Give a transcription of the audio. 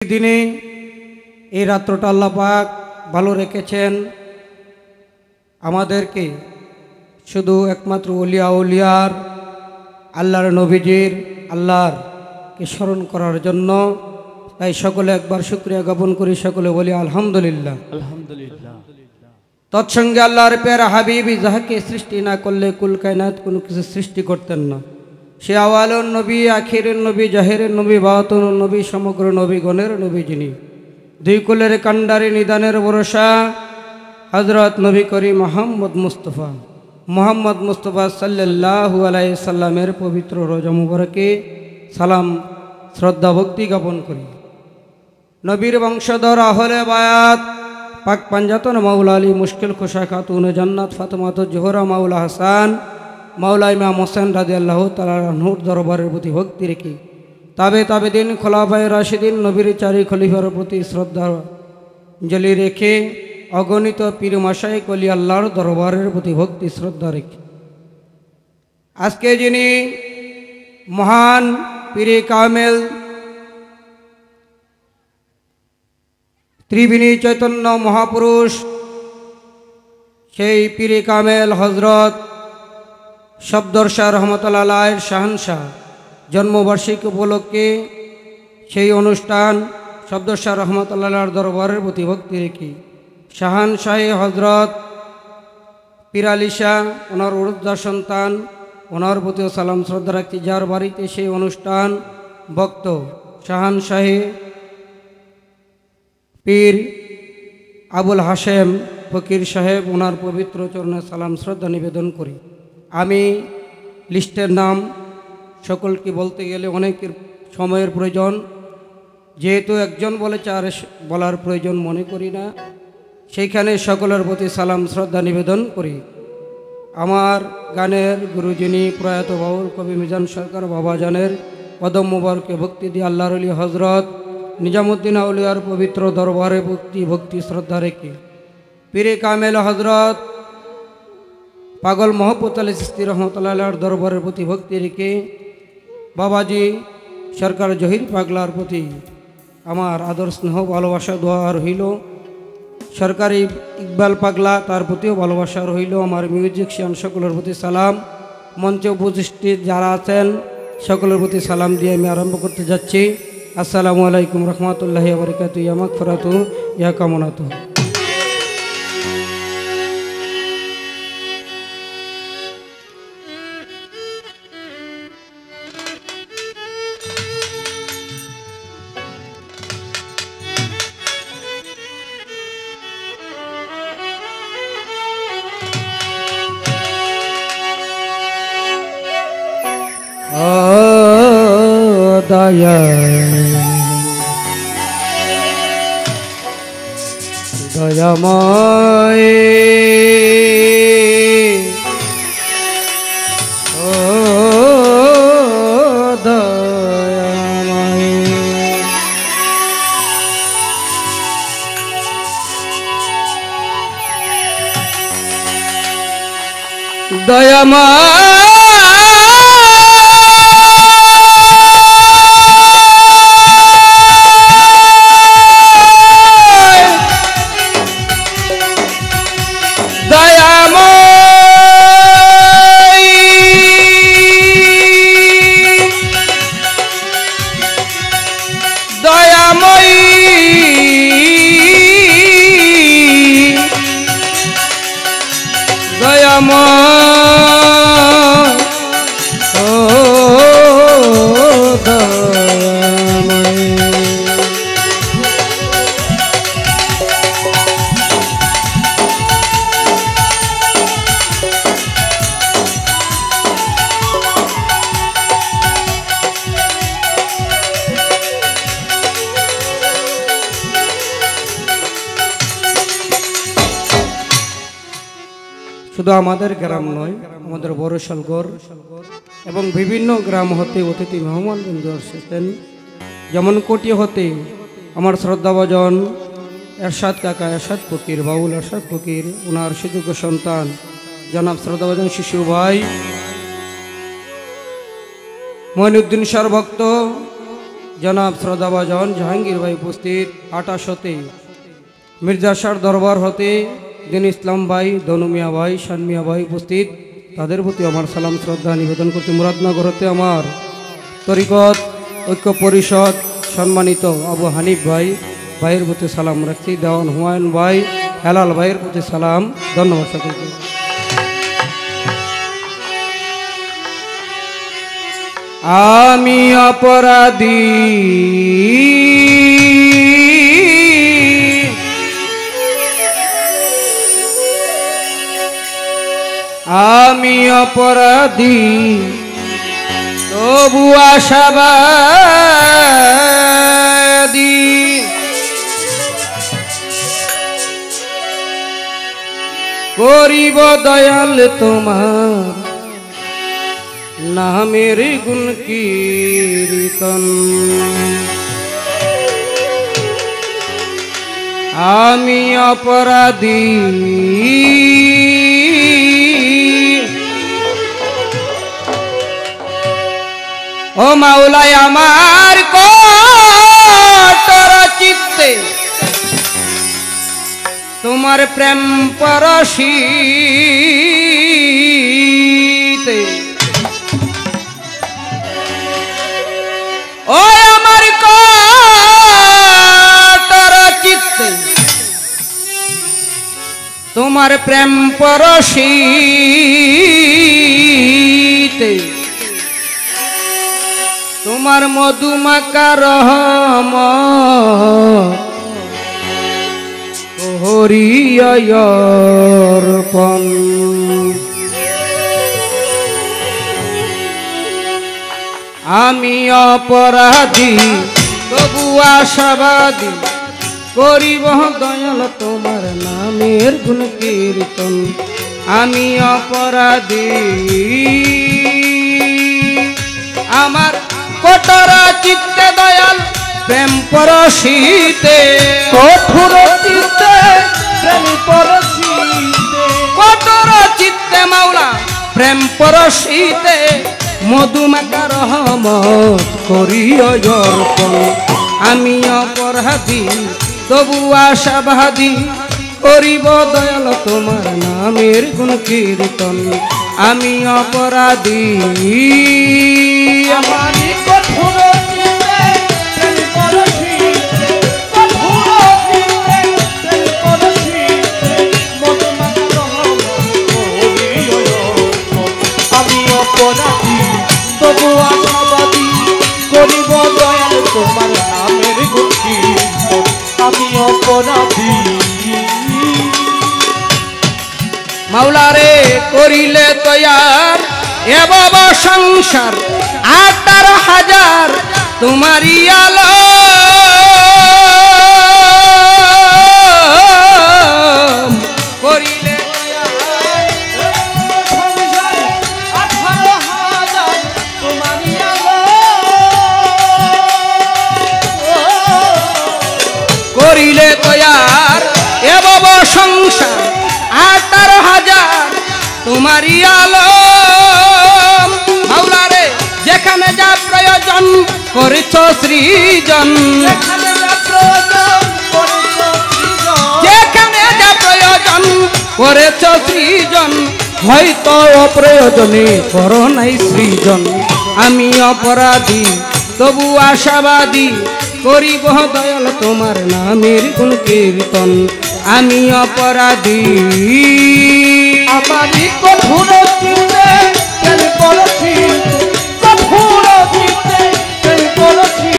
দিনে এই রাত্রটা আল্লাহ পাক ভালো রেখেছেন আমাদেরকে শুধু একমাত্র ওলিয়া উলিয়ার আল্লাহর নবীজির আল্লাহরকে স্মরণ করার জন্য। তাই সকলে একবার শুকরিয়া জ্ঞাপন করি, সকলে বলি আলহামদুলিল্লাহ। আলহামদুলিল্লাহ। তৎসঙ্গে আল্লাহর প্যারা হাবিব যাহাকে সৃষ্টি না করলে কুল কায়নাত কোনো কিছু সৃষ্টি করতেন না। সে আওয়ালুন নবী, আখিরের নবী, জাহেরের নবী, বাতুনুন নবী, সমগ্র নবীগণের নবী যিনি। দুই কুলের কান্ডারি নিদানের ভরসা হযরত নবী করিম মোহাম্মদ মুস্তফা সাল্লাল্লাহু আলাইহি সাল্লামের পবিত্র রোজা মুবারকে সালাম শ্রদ্ধা ভক্তি জ্ঞাপন করি। নবীর বংশধর আহলে বায়াত পাক পাঞ্জাতন মাওলা আলী মুশকিল খুশা খাতুন জান্নাত ফাতেমা জোহরা মাওলা হাসান মাওলা ইমাম হোসেন রাদিয়াল্লাহু তাআলা আনহুর দরবারের প্রতি ভক্তি রেখে তাবেদিন খোলাফায়ে রাশিদিন নবীর চারি খলিফার প্রতি শ্রদ্ধাঞ্জলি রেখে অগণিত পীর মাশায়েখ ওলি আল্লাহর দরবারের প্রতি ভক্তি শ্রদ্ধা রেখে আজকে যিনি মহান পীরে কামেল ত্রিবেণী চৈতন্য মহাপুরুষ সেই পীরে কামেল হজরত শব্দরশাহ রহমতুল্লাহ আলাইহির শাহানশাহ জন্মবার্ষিকী উপলক্ষে সেই অনুষ্ঠান শব্দরশাহ রহমতুল্লাহ আলাইহির দরবারের প্রতি ভক্তি রেখে শাহানশাহী হজরত পীর আলী শাহ ওনার উর্ধ্ব সন্তান ওনার প্রতিও সালাম শ্রদ্ধা রাখছি, যার বাড়িতে সেই অনুষ্ঠান বক্ত শাহানশাহী পীর আবুল হাশেম ফকির সাহেব ওনার পবিত্র চরণে সালাম শ্রদ্ধা নিবেদন করি। আমি লিস্টের নাম সকলকে বলতে গেলে অনেকের সময়ের প্রয়োজন, যেহেতু একজন বলেছে আর বলার প্রয়োজন মনে করি না, সেইখানে সকলের প্রতি সালাম শ্রদ্ধা নিবেদন করি। আমার গানের গুরু যিনি প্রয়াত বাউল কবি মিজান সরকার বাবাজানের কদম মুবারকে ভক্তি দিয়ে আল্লাহর ওলি হজরত নিজামুদ্দিন আউলিয়ার পবিত্র দরবারে ভক্তি শ্রদ্ধা রেখে পীরে কামেল হজরত পাগল মোহাম্মদ আলী চিশতি রহমতুল্লাহ আলাইহির দরবারের প্রতি ভক্তি রেখে বাবাজি সরকার জহির পাগলার প্রতি আমার আদর স্নেহ ভালোবাসা দোয়া রহিল। সরকারি ইকবাল পাগলা তার প্রতিও ভালোবাসা রহিল। আমার মিউজিশিয়ান সকলের প্রতি সালাম, মঞ্চে উপস্থিত যারা আছেন সকলের প্রতি সালাম দিয়ে আমি আরম্ভ করতে যাচ্ছি। আসসালামু আলাইকুম রহমতুল্লাহি ওয়া বারাকাতুহু, ইয়া মাগফিরাতু ইয়া কামানাতু। দয়াময় ও দয়াময় দয়াময় শুধু আমাদের গ্রাম নয়, আমাদের বরিশালগড় এবং বিভিন্ন গ্রাম হতে অতিথি মেহমানবৃন্দ এসেছেন। যেমন কোটি হতে আমার শ্রদ্ধাভাজন এরশাদ কাকা, এরশাদ ফকির, বাউল এরশাদ ফকির, ওনার সুযোগ্য সন্তান জনাব শ্রদ্ধাভাজন শিশু ভাই মঈনুদ্দিন শাহর ভক্ত জনাব শ্রদ্ধাভাজন জাহাঙ্গীর ভাই উপস্থিত। 28 মির্জা শাহ দরবার হতে দিন ইসলাম ভাই, দনু মিয়া ভাই, শান মিয়া ভাই উপস্থিত। তাদের প্রতি আমার সালাম শ্রদ্ধা নিবেদন করতে মুরাদনগর হতে আমার তরিকত ঐক্য পরিষদ সম্মানিত আবু হানিফ ভাই, ভাইয়ের প্রতি সালাম রাখছি। দেওয়ান হুমায়ুন ভাই, হেলাল ভাইয়ের প্রতি সালাম। ধন্যবাদ সকলকে। আমি অপরাধী, আমি অপরাধী, তবু আশাবাদী। করিব দয়াল তোমার নামের গুণ কীর্তন। আমি অপরাধী, ও মাওলাই আমার কঠোর চিত্তে তোমার প্রেম পরশিতে। ও আমার কঠোর চিত্তে তোমার প্রেম পরশিতে। তোমার মধুমাকা রহমত হরিয়র্পণ। আমি অপরাধী, তবু আশাবাদী। করিব দয়াল তোমার নামের গুণ কীর্তন। আমি অপরাধী, আমার কঠোর চিত্তে দয়াল প্রেম পরশিতে। কঠোর চিত্তে প্রেম পরশিতে। কঠোর চিত্তে মাওলা প্রেম পরশিতে। মধুমাকা রহমত করিও অর্পণ। আমি অপরাধী, তবু আশাবাদী। করিব দয়াল তোমার নামের গুণ কীর্তন। আমি অপরাধী, আমার কঠোর চিত্তে প্রেম পরশিতে। কঠোর চিত্তে প্রেম পরশিতে। মধুমাকা রহমত হরিয়র্পণ। আমি অপরাধী, তবু আশাবাদী। করিব দয়াল তোমার নামের গুণ কীর্তন। আমি অপরাধী। মাওলারে করিলে তৈয়ার এ বাবা সংসার 18,000 তোমারই আলো। করিলে করিলে তৈয়ার এ বাবা সংসার 18,000 তোমারই আলো। মাওলারে যেখানে যা প্রয়োজন করেছ সৃজন। যেখানে যা প্রয়োজন করেছ সৃজন। হয়তো অপ্রয়োজনে করো নাই সৃজন। আমি অপরাধী, তবু আশাবাদী। করিব দয়াল তোমার নামের গুণ কীর্তন। আমি অপরাধী, আমারই কঠোর চিত্তে